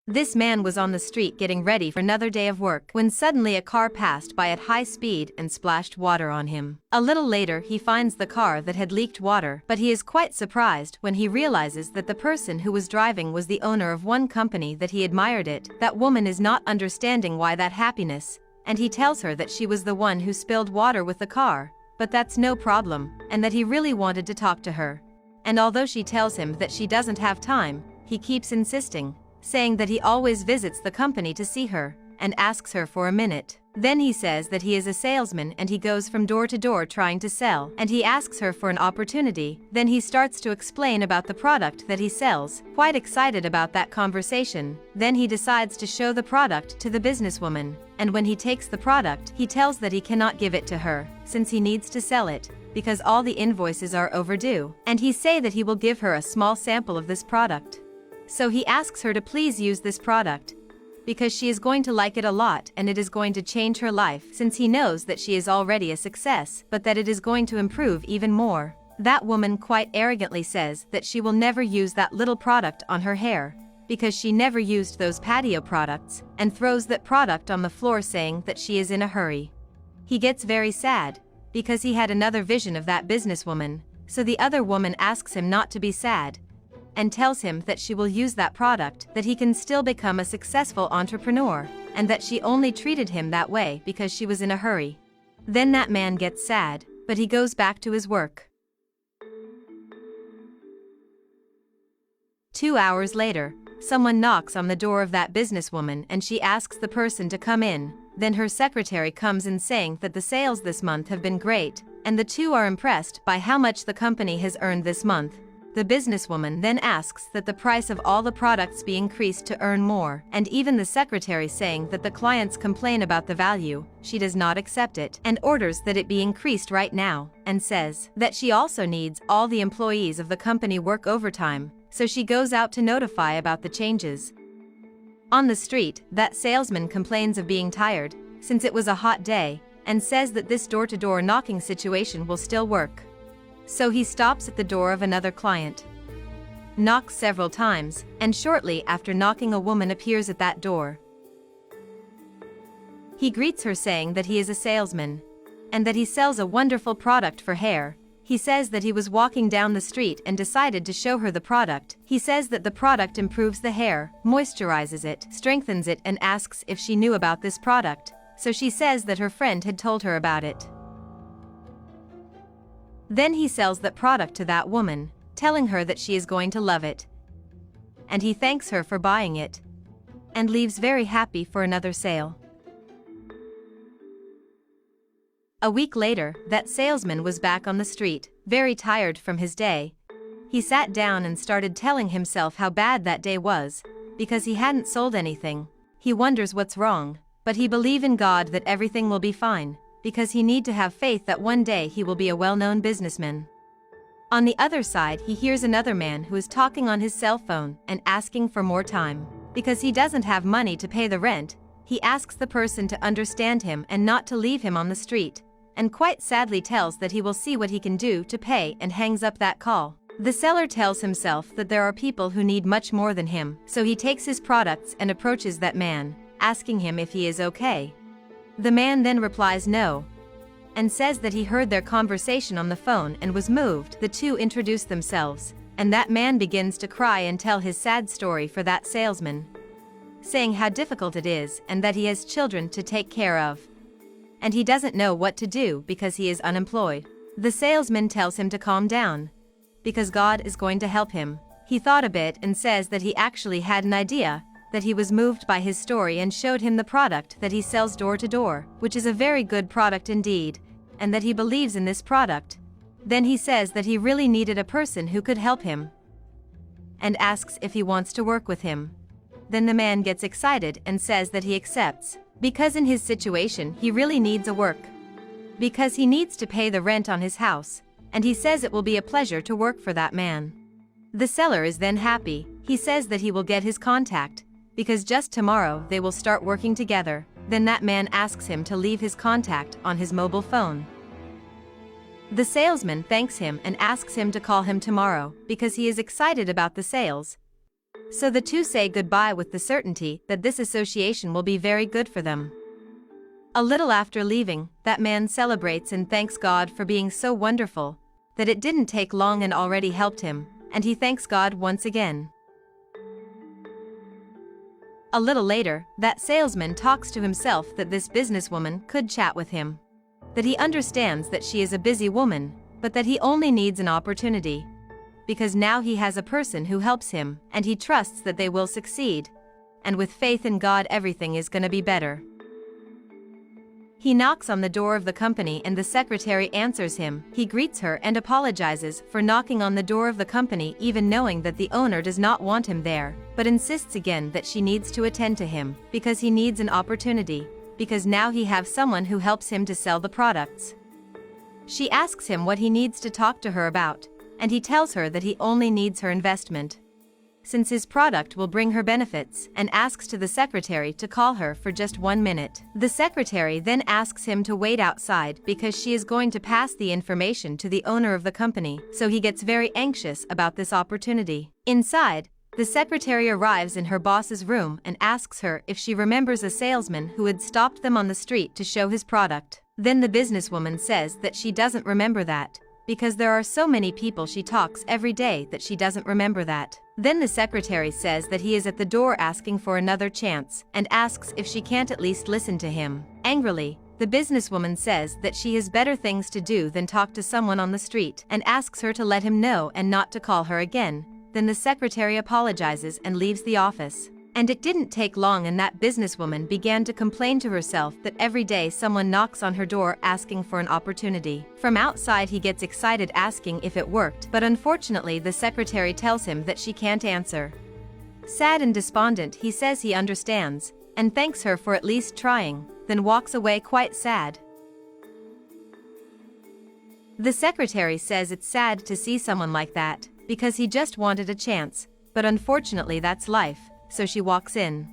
This man was on the street getting ready for another day of work when suddenly a car passed by at high speed and splashed water on him. A little later he finds the car that had leaked water, but he is quite surprised when he realizes that the person who was driving was the owner of one company that he admired it. That woman is not understanding why that happiness, and he tells her that she was the one who spilled water with the car, but that's no problem, and that he really wanted to talk to her. And although she tells him that she doesn't have time, he keeps insisting, saying that he always visits the company to see her, and asks her for a minute. Then he says that he is a salesman and he goes from door to door trying to sell, and he asks her for an opportunity. Then he starts to explain about the product that he sells, quite excited about that conversation. Then he decides to show the product to the businesswoman, and when he takes the product, he tells that he cannot give it to her, since he needs to sell it, because all the invoices are overdue, and he say that he will give her a small sample of this product. So he asks her to please use this product, because she is going to like it a lot and it is going to change her life, since he knows that she is already a success, but that it is going to improve even more. That woman quite arrogantly says that she will never use that little product on her hair, because she never used those patio products, and throws that product on the floor saying that she is in a hurry. He gets very sad, because he had another vision of that businesswoman, so the other woman asks him not to be sad, and tells him that she will use that product, that he can still become a successful entrepreneur, and that she only treated him that way because she was in a hurry. Then that man gets sad, but he goes back to his work. 2 hours later, someone knocks on the door of that businesswoman and she asks the person to come in. Then her secretary comes in saying that the sales this month have been great, and the two are impressed by how much the company has earned this month. The businesswoman then asks that the price of all the products be increased to earn more, and even the secretary saying that the clients complain about the value, she does not accept it, and orders that it be increased right now, and says that she also needs all the employees of the company work overtime, so she goes out to notify about the changes. On the street, that salesman complains of being tired, since it was a hot day, and says that this door-to-door knocking situation will still work. So he stops at the door of another client, knocks several times, and shortly after knocking a woman appears at that door. He greets her saying that he is a salesman, and that he sells a wonderful product for hair. He says that he was walking down the street and decided to show her the product. He says that the product improves the hair, moisturizes it, strengthens it, and asks if she knew about this product. So she says that her friend had told her about it. Then he sells that product to that woman, telling her that she is going to love it. And he thanks her for buying it, and leaves very happy for another sale. A week later, that salesman was back on the street, very tired from his day. He sat down and started telling himself how bad that day was, because he hadn't sold anything. He wonders what's wrong, but he believes in God that everything will be fine, because he need to have faith that one day he will be a well-known businessman. On the other side, he hears another man who is talking on his cell phone and asking for more time. Because he doesn't have money to pay the rent, he asks the person to understand him and not to leave him on the street, and quite sadly tells that he will see what he can do to pay and hangs up that call. The seller tells himself that there are people who need much more than him, so he takes his products and approaches that man, asking him if he is okay. The man then replies no, and says that he heard their conversation on the phone and was moved. The two introduce themselves, and that man begins to cry and tell his sad story for that salesman, saying how difficult it is and that he has children to take care of, and he doesn't know what to do because he is unemployed. The salesman tells him to calm down, because God is going to help him. He thought a bit and says that he actually had an idea, that he was moved by his story and showed him the product that he sells door to door, which is a very good product indeed, and that he believes in this product. Then he says that he really needed a person who could help him, and asks if he wants to work with him. Then the man gets excited and says that he accepts, because in his situation he really needs a work, because he needs to pay the rent on his house, and he says it will be a pleasure to work for that man. The seller is then happy. He says that he will get his contact, because just tomorrow they will start working together. Then that man asks him to leave his contact on his mobile phone. The salesman thanks him and asks him to call him tomorrow, because he is excited about the sales, So the two say goodbye with the certainty that this association will be very good for them. A little after leaving, that man celebrates and thanks God for being so wonderful, that it didn't take long and already helped him, and he thanks God once again. A little later, that salesman talks to himself that this businesswoman could chat with him. That he understands that she is a busy woman, but that he only needs an opportunity. Because now he has a person who helps him, and he trusts that they will succeed. And with faith in God, everything is gonna be better. He knocks on the door of the company and the secretary answers him. He greets her and apologizes for knocking on the door of the company, even knowing that the owner does not want him there, but insists again that she needs to attend to him, because he needs an opportunity, because now he has someone who helps him to sell the products. She asks him what he needs to talk to her about, and he tells her that he only needs her investment, since his product will bring her benefits, and asks to the secretary to call her for just 1 minute. The secretary then asks him to wait outside because she is going to pass the information to the owner of the company, so he gets very anxious about this opportunity. Inside, the secretary arrives in her boss's room and asks her if she remembers a salesman who had stopped them on the street to show his product. Then the businesswoman says that she doesn't remember that, because there are so many people she talks every day that she doesn't remember that. Then the secretary says that he is at the door asking for another chance, and asks if she can't at least listen to him. Angrily, the businesswoman says that she has better things to do than talk to someone on the street, and asks her to let him know and not to call her again. Then the secretary apologizes and leaves the office. And it didn't take long and that businesswoman began to complain to herself that every day someone knocks on her door asking for an opportunity. From outside he gets excited asking if it worked, but unfortunately the secretary tells him that she can't answer. Sad and despondent, he says he understands, and thanks her for at least trying, then walks away quite sad. The secretary says it's sad to see someone like that, because he just wanted a chance, but unfortunately that's life. So she walks in.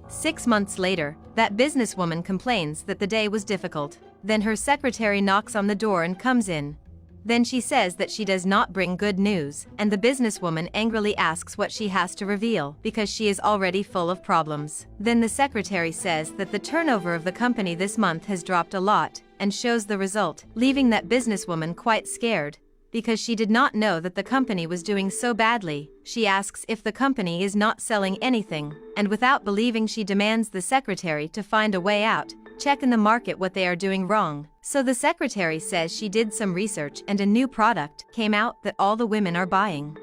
Six months later, that businesswoman complains that the day was difficult. Then her secretary knocks on the door and comes in. Then she says that she does not bring good news, and the businesswoman angrily asks what she has to reveal, because she is already full of problems. Then the secretary says that the turnover of the company this month has dropped a lot, and shows the result, leaving that businesswoman quite scared. Because she did not know that the company was doing so badly, she asks if the company is not selling anything, and without believing she demands the secretary to find a way out, check in the market what they are doing wrong. So the secretary says she did some research and a new product came out that all the women are buying.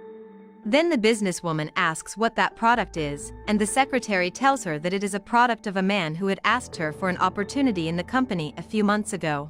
Then the businesswoman asks what that product is, and the secretary tells her that it is a product of a man who had asked her for an opportunity in the company a few months ago.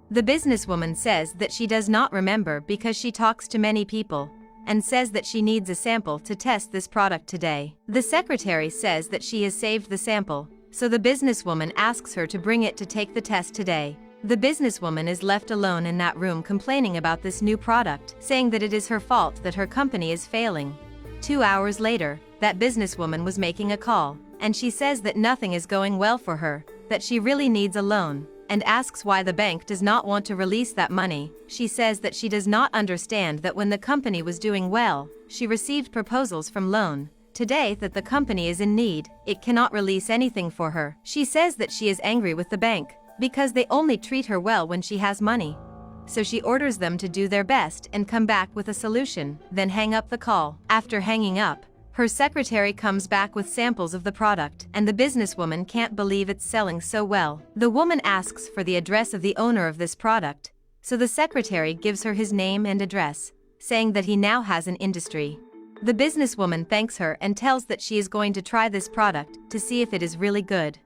The businesswoman says that she does not remember because she talks to many people, and says that she needs a sample to test this product today. The secretary says that she has saved the sample, so the businesswoman asks her to bring it to take the test today. The businesswoman is left alone in that room complaining about this new product, saying that it is her fault that her company is failing. 2 hours later, that businesswoman was making a call, and she says that nothing is going well for her, that she really needs a loan, and asks why the bank does not want to release that money. She says that she does not understand that when the company was doing well, she received proposals from loan. Today that the company is in need, it cannot release anything for her. She says that she is angry with the bank, because they only treat her well when she has money. So she orders them to do their best and come back with a solution, then hang up the call. After hanging up, her secretary comes back with samples of the product, and the businesswoman can't believe it's selling so well. The woman asks for the address of the owner of this product, so the secretary gives her his name and address, saying that he now has an industry. The businesswoman thanks her and tells that she is going to try this product to see if it is really good.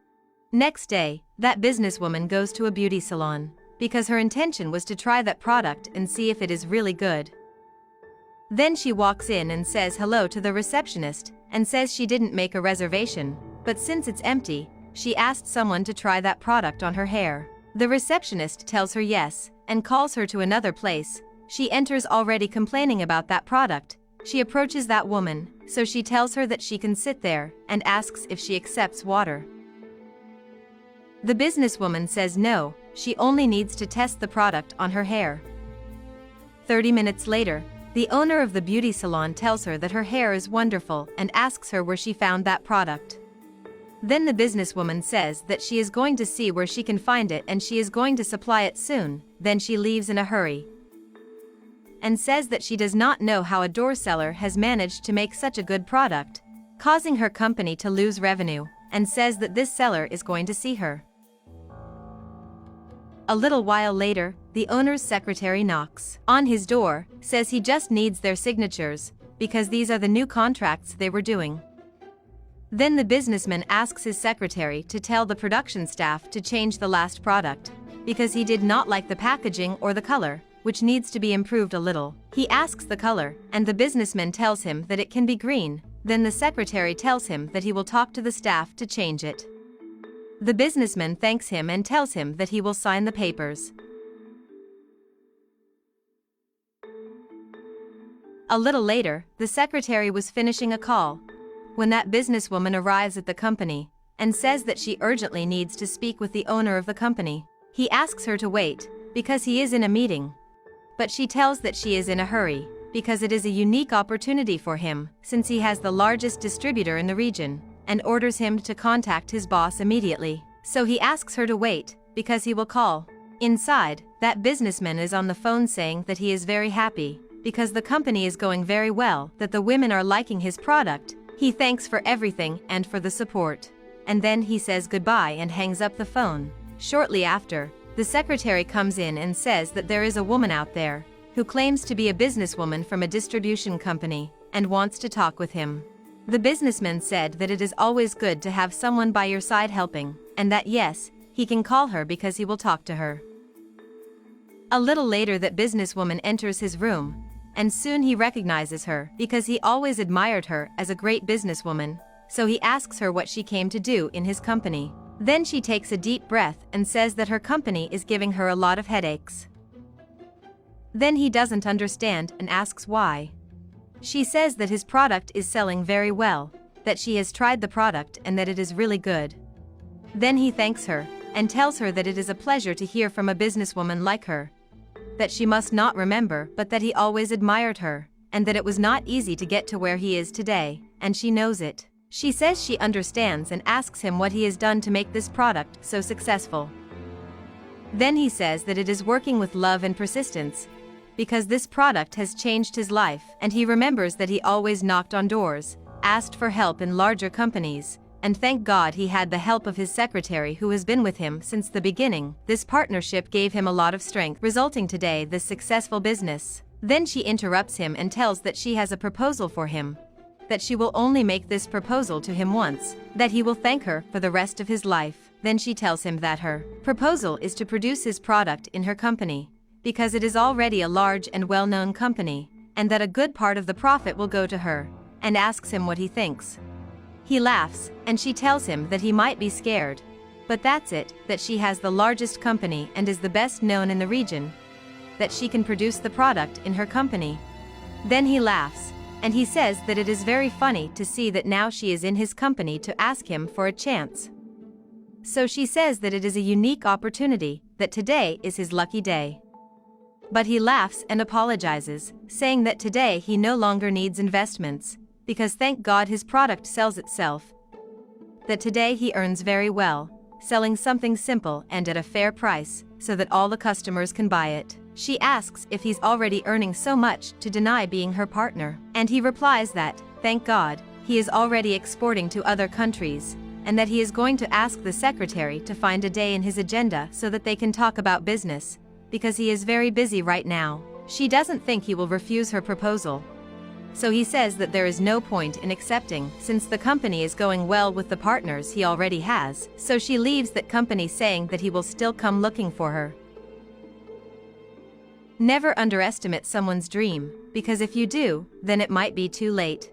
Next day, that businesswoman goes to a beauty salon, because her intention was to try that product and see if it is really good. Then she walks in and says hello to the receptionist, and says she didn't make a reservation, but since it's empty, she asked someone to try that product on her hair. The receptionist tells her yes, and calls her to another place. She enters already complaining about that product. She approaches that woman, so she tells her that she can sit there, and asks if she accepts water. The businesswoman says no, she only needs to test the product on her hair. 30 minutes later, the owner of the beauty salon tells her that her hair is wonderful and asks her where she found that product. Then the businesswoman says that she is going to see where she can find it and she is going to supply it soon. Then she leaves in a hurry and says that she does not know how a door seller has managed to make such a good product, causing her company to lose revenue, and says that this seller is going to see her. A little while later, the owner's secretary knocks on his door, says he just needs their signatures, because these are the new contracts they were doing. Then the businessman asks his secretary to tell the production staff to change the last product, because he did not like the packaging or the color, which needs to be improved a little. He asks the color, and the businessman tells him that it can be green. Then the secretary tells him that he will talk to the staff to change it. The businessman thanks him and tells him that he will sign the papers. A little later, the secretary was finishing a call when that businesswoman arrives at the company and says that she urgently needs to speak with the owner of the company. He asks her to wait because he is in a meeting, but she tells that she is in a hurry because it is a unique opportunity for him since he has the largest distributor in the region, and orders him to contact his boss immediately. So he asks her to wait because he will call. Inside, that businessman is on the phone saying that he is very happy because the company is going very well, that the women are liking his product. He thanks for everything and for the support. And then he says goodbye and hangs up the phone. Shortly after, the secretary comes in and says that there is a woman out there who claims to be a businesswoman from a distribution company and wants to talk with him. The businessman said that it is always good to have someone by your side helping, and that yes, he can call her because he will talk to her. A little later, that businesswoman enters his room, and soon he recognizes her because he always admired her as a great businesswoman, so he asks her what she came to do in his company. Then she takes a deep breath and says that her company is giving her a lot of headaches. Then he doesn't understand and asks why. She says that his product is selling very well, that she has tried the product and that it is really good. Then he thanks her and tells her that it is a pleasure to hear from a businesswoman like her, that she must not remember but that he always admired her, and that it was not easy to get to where he is today, and she knows it. She says she understands and asks him what he has done to make this product so successful. Then he says that it is working with love and persistence, because this product has changed his life, and he remembers that he always knocked on doors, asked for help in larger companies, and thank God he had the help of his secretary who has been with him since the beginning. This partnership gave him a lot of strength, resulting today this successful business. Then she interrupts him and tells that she has a proposal for him, that she will only make this proposal to him once, that he will thank her for the rest of his life. Then she tells him that her proposal is to produce his product in her company, because it is already a large and well-known company, and that a good part of the profit will go to her, and asks him what he thinks. He laughs, and she tells him that he might be scared, but that's it, that she has the largest company and is the best known in the region, that she can produce the product in her company. Then he laughs, and he says that it is very funny to see that now she is in his company to ask him for a chance. So she says that it is a unique opportunity, that today is his lucky day. But he laughs and apologizes, saying that today he no longer needs investments, because thank God his product sells itself. That today he earns very well, selling something simple and at a fair price, so that all the customers can buy it. She asks if he's already earning so much to deny being her partner, and he replies that, thank God, he is already exporting to other countries, and that he is going to ask the secretary to find a day in his agenda so that they can talk about business, because he is very busy right now. She doesn't think he will refuse her proposal. So he says that there is no point in accepting since the company is going well with the partners he already has, so she leaves that company saying that he will still come looking for her. Never underestimate someone's dream, because if you do, then it might be too late.